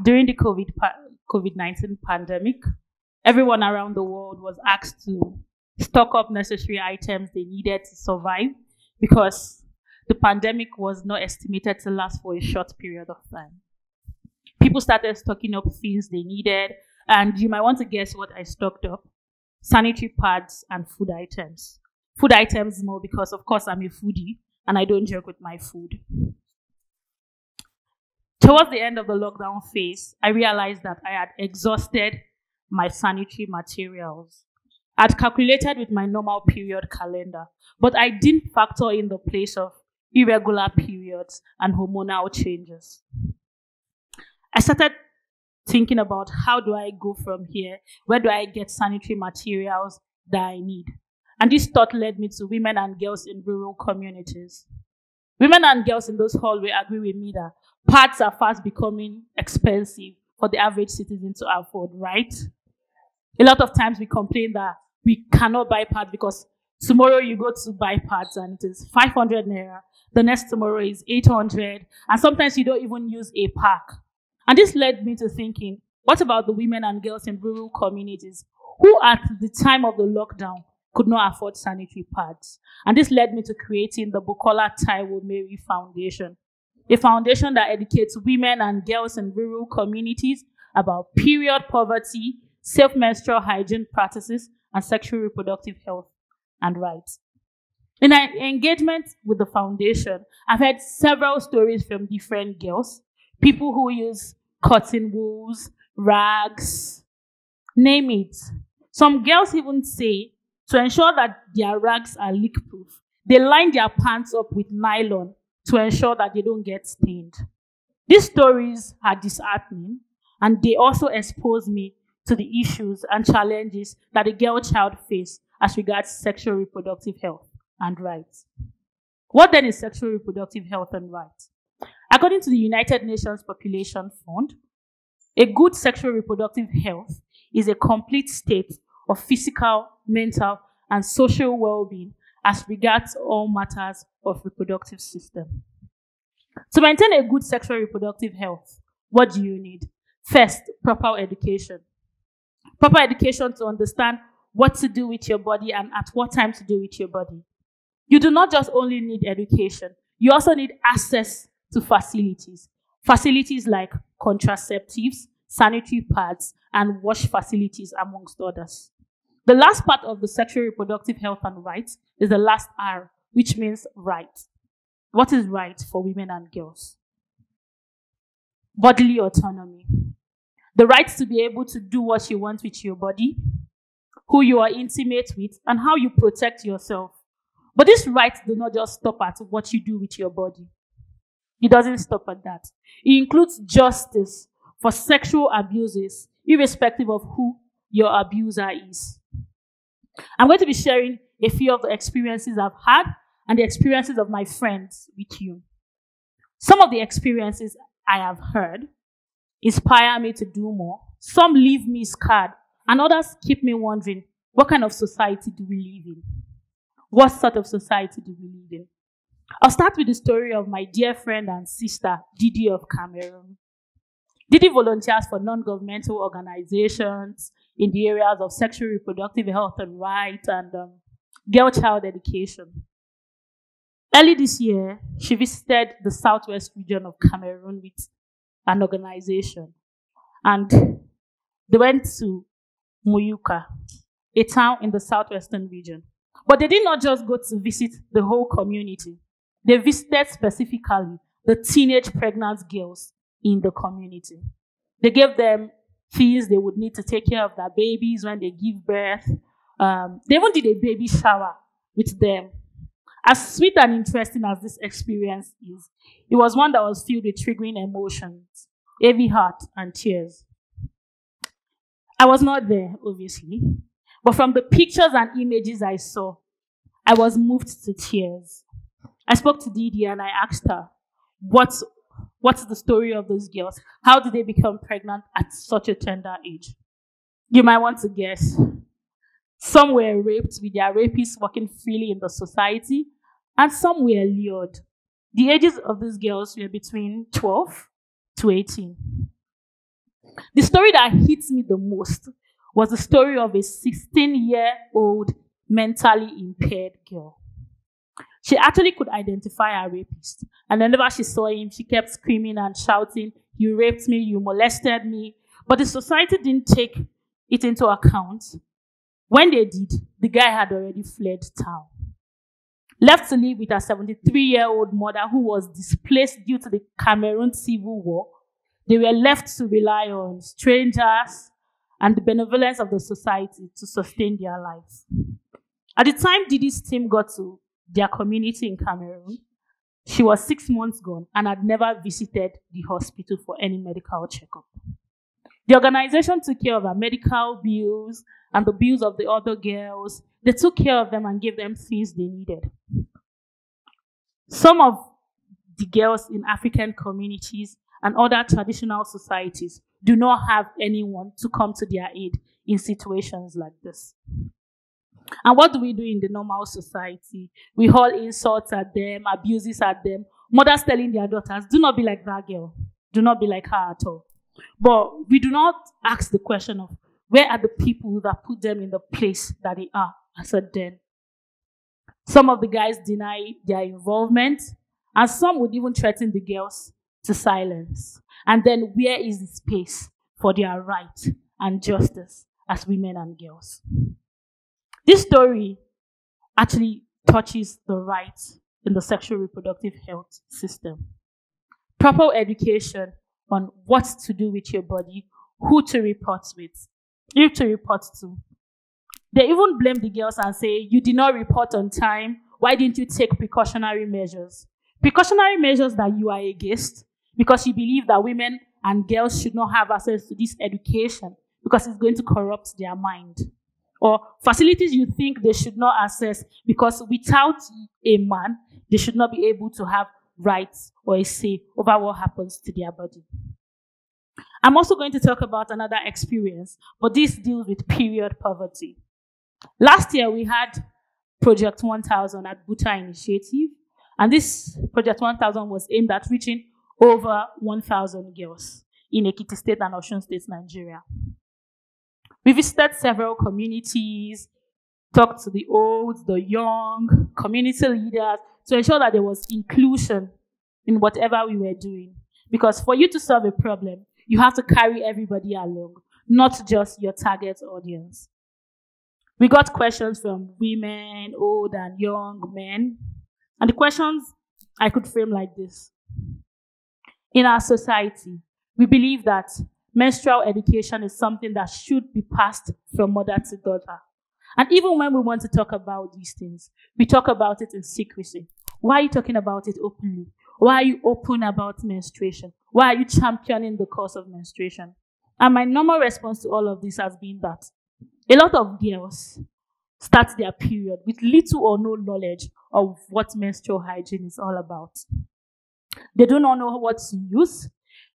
During the COVID-19 pandemic, everyone around the world was asked to stock up necessary items they needed to survive because the pandemic was not estimated to last for a short period of time. People started stocking up things they needed, and you might want to guess what I stocked up: sanitary pads and food items. Food items more because, of course, I'm a foodie and I don't joke with my food. Towards the end of the lockdown phase, I realized that I had exhausted my sanitary materials. I'd calculated with my normal period calendar, but I didn't factor in the place of irregular periods and hormonal changes. I started thinking about, how do I go from here? Where do I get sanitary materials that I need? And this thought led me to women and girls in rural communities. Women and girls in those hallways agree with me that pads are fast becoming expensive for the average citizen to afford, right? A lot of times we complain that we cannot buy pads because tomorrow you go to buy pads and it is 500 naira. The next tomorrow is 800. And sometimes you don't even use a pack. And this led me to thinking, what about the women and girls in rural communities who at the time of the lockdown could not afford sanitary pads? And this led me to creating the Bukola Taiwo Mary Foundation, a foundation that educates women and girls in rural communities about period poverty, safe menstrual hygiene practices, and sexual reproductive health and rights. In our engagement with the foundation, I've heard several stories from different girls, people who use cotton wools, rags, name it. Some girls even say, to ensure that their rags are leak-proof, they line their pants up with nylon to ensure that they don't get stained. These stories are disheartening, and they also expose me to the issues and challenges that a girl child faces as regards sexual reproductive health and rights. What then is sexual reproductive health and rights? According to the United Nations Population Fund, a good sexual reproductive health is a complete state of physical, mental, and social well-being as regards all matters of reproductive system. To maintain a good sexual reproductive health, what do you need? First, proper education. Proper education to understand what to do with your body and at what time to do with your body. You do not just only need education, you also need access to facilities. Facilities like contraceptives, sanitary pads, and wash facilities, amongst others. The last part of the sexual reproductive health and rights is the last R, which means right. What is right for women and girls? Bodily autonomy. The right to be able to do what you want with your body, who you are intimate with, and how you protect yourself. But these rights do not just stop at what you do with your body. It doesn't stop at that. It includes justice for sexual abuses, irrespective of who your abuser is. I'm going to be sharing a few of the experiences I've had and the experiences of my friends with you. Some of the experiences I have heard inspire me to do more. Some leave me scarred, and others keep me wondering, what kind of society do we live in? What sort of society do we live in? I'll start with the story of my dear friend and sister, Didi of Cameroon. Didi volunteers for non-governmental organizations in the areas of sexual reproductive health and rights and girl-child education. Early this year, she visited the southwest region of Cameroon with an organization, and they went to Muyuka, a town in the southwestern region. But they did not just go to visit the whole community. They visited specifically the teenage pregnant girls in the community. They gave them things they would need to take care of their babies when they give birth. They even did a baby shower with them. As sweet and interesting as this experience is, it was one that was filled with triggering emotions, heavy heart, and tears. I was not there, obviously, but from the pictures and images I saw, I was moved to tears. I spoke to Didi and I asked her, what's the story of those girls? How did they become pregnant at such a tender age? You might want to guess. Some were raped with their rapists working freely in the society, and some were lured. The ages of these girls were between 12 to 18. The story that hits me the most was the story of a 16-year-old mentally impaired girl. She actually could identify a rapist. And whenever she saw him, she kept screaming and shouting, "You raped me, you molested me." But the society didn't take it into account. When they did, the guy had already fled town. Left to live with a 73-year-old mother who was displaced due to the Cameroon civil war, they were left to rely on strangers and the benevolence of the society to sustain their lives. At the time Didi's team got to their community in Cameroon, she was 6 months gone and had never visited the hospital for any medical checkup. The organization took care of her medical bills and the bills of the other girls. They took care of them and gave them things they needed. Some of the girls in African communities and other traditional societies do not have anyone to come to their aid in situations like this. And what do we do in the normal society? We haul insults at them, abuses at them, mothers telling their daughters, "Do not be like that girl. Do not be like her at all." But we do not ask the question of, where are the people that put them in the place that they are as a den? Some of the guys deny their involvement, and some would even threaten the girls to silence. And then where is the space for their right and justice as women and girls? This story actually touches the rights in the sexual reproductive health system. Proper education on what to do with your body, who to report with, who to report to. They even blame the girls and say, "You did not report on time. Why didn't you take precautionary measures?" Precautionary measures that you are against because you believe that women and girls should not have access to this education because it's going to corrupt their mind. Or facilities you think they should not access because without a man, they should not be able to have rights or a say over what happens to their body. I'm also going to talk about another experience, but this deals with period poverty. Last year, we had Project 1000 at BUTA Initiative, and this Project 1000 was aimed at reaching over 1,000 girls in Ekiti State and Osun State, Nigeria. We visited several communities, talked to the old, the young, community leaders to ensure that there was inclusion in whatever we were doing. Because for you to solve a problem, you have to carry everybody along, not just your target audience. We got questions from women, old and young men. And the questions I could frame like this. In our society, we believe that menstrual education is something that should be passed from mother to daughter. And even when we want to talk about these things, we talk about it in secrecy. Why are you talking about it openly? Why are you open about menstruation? Why are you championing the cause of menstruation? And my normal response to all of this has been that a lot of girls start their period with little or no knowledge of what menstrual hygiene is all about. They do not know what to use.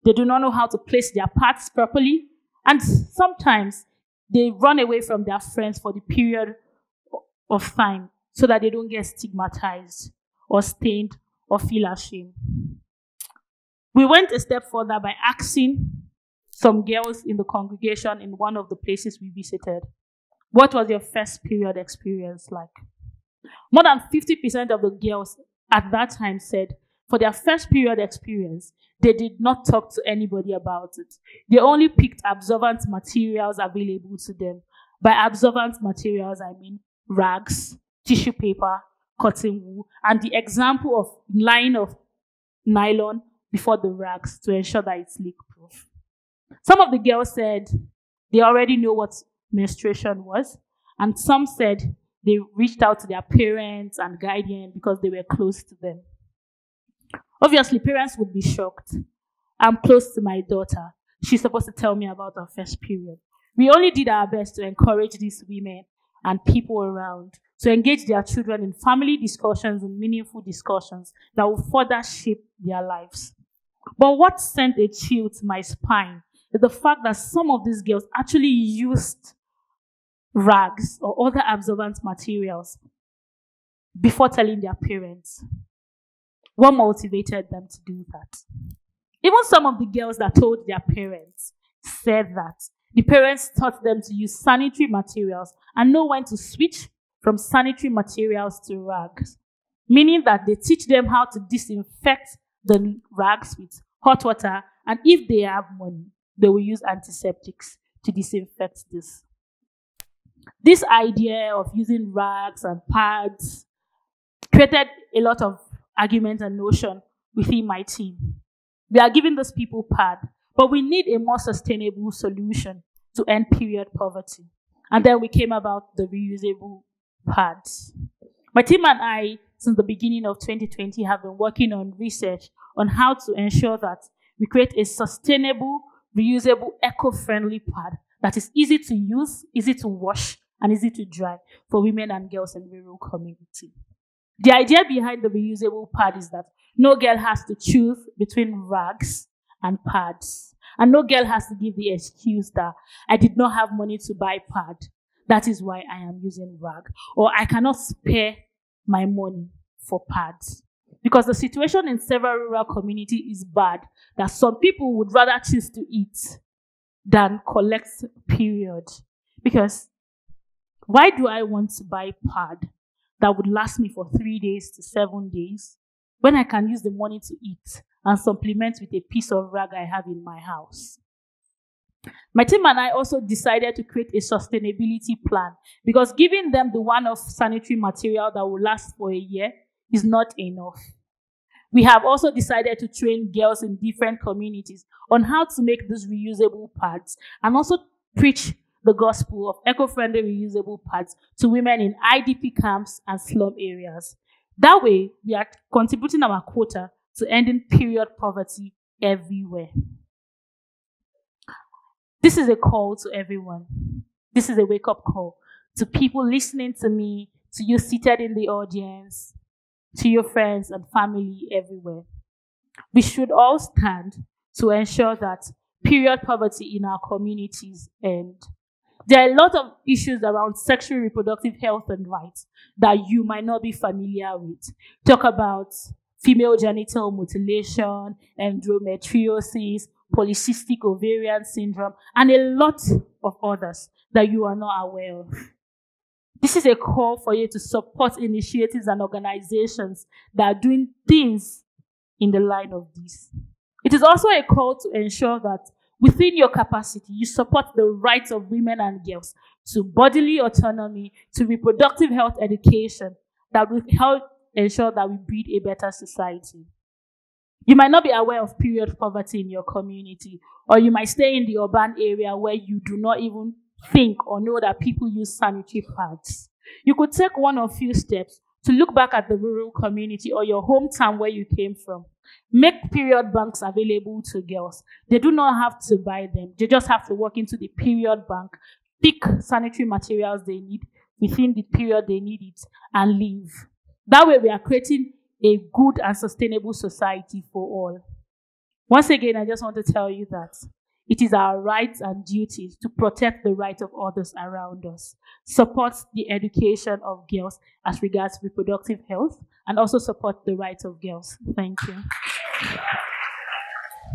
They do not know how to place their pads properly. And sometimes they run away from their friends for the period of time so that they don't get stigmatized or stained or feel ashamed. We went a step further by asking some girls in the congregation in one of the places we visited, what was your first period experience like? More than 50% of the girls at that time said for their first period experience, they did not talk to anybody about it. They only picked absorbent materials available to them. By absorbent materials, I mean rags, tissue paper, cotton wool, and the example of line of nylon before the rags to ensure that it's leak-proof. Some of the girls said they already know what menstruation was, and some said they reached out to their parents and guardians because they were close to them. Obviously, parents would be shocked. I'm close to my daughter. She's supposed to tell me about her first period. We only did our best to encourage these women and people around to engage their children in family discussions and meaningful discussions that will further shape their lives. But what sent a chill to my spine is the fact that some of these girls actually used rags or other absorbent materials before telling their parents. What motivated them to do that? Even some of the girls that told their parents said that the parents taught them to use sanitary materials and know when to switch from sanitary materials to rags, meaning that they teach them how to disinfect the rags with hot water, and if they have money, they will use antiseptics to disinfect this. This idea of using rags and pads created a lot of argument and notion within my team. We are giving those people pad, but we need a more sustainable solution to end period poverty. And then we came about the reusable pads. My team and I, since the beginning of 2020, have been working on research on how to ensure that we create a sustainable, reusable, eco-friendly pad that is easy to use, easy to wash, and easy to dry for women and girls in the rural community. The idea behind the reusable pad is that no girl has to choose between rags and pads. And no girl has to give the excuse that I did not have money to buy pad. That is why I am using rag. Or I cannot spare my money for pads. Because the situation in several rural communities is bad, that some people would rather choose to eat than collect period. Because why do I want to buy pad that would last me for 3 days to 7 days when I can use the money to eat and supplement with a piece of rag I have in my house? My team and I also decided to create a sustainability plan because giving them the one-off sanitary material that will last for a year is not enough. We have also decided to train girls in different communities on how to make these reusable pads and also preach the gospel of eco-friendly reusable pads to women in IDP camps and slum areas. That way, we are contributing our quota to ending period poverty everywhere. This is a call to everyone. This is a wake-up call to people listening to me, to you seated in the audience, to your friends and family everywhere. We should all stand to ensure that period poverty in our communities end. There are a lot of issues around sexual reproductive health and rights that you might not be familiar with. Talk about female genital mutilation, endometriosis, polycystic ovarian syndrome, and a lot of others that you are not aware of. This is a call for you to support initiatives and organizations that are doing things in the line of this. It is also a call to ensure that within your capacity, you support the rights of women and girls to bodily autonomy, to reproductive health education that will help ensure that we breed a better society. You might not be aware of period poverty in your community, or you might stay in the urban area where you do not even think or know that people use sanitary pads. You could take one or few steps to look back at the rural community or your hometown where you came from. Make period banks available to girls. They do not have to buy them. They just have to walk into the period bank, pick sanitary materials they need within the period they need it, and leave. That way we are creating a good and sustainable society for all. Once again, I just want to tell you that it is our rights and duties to protect the rights of others around us, support the education of girls as regards reproductive health, and also support the rights of girls. Thank you.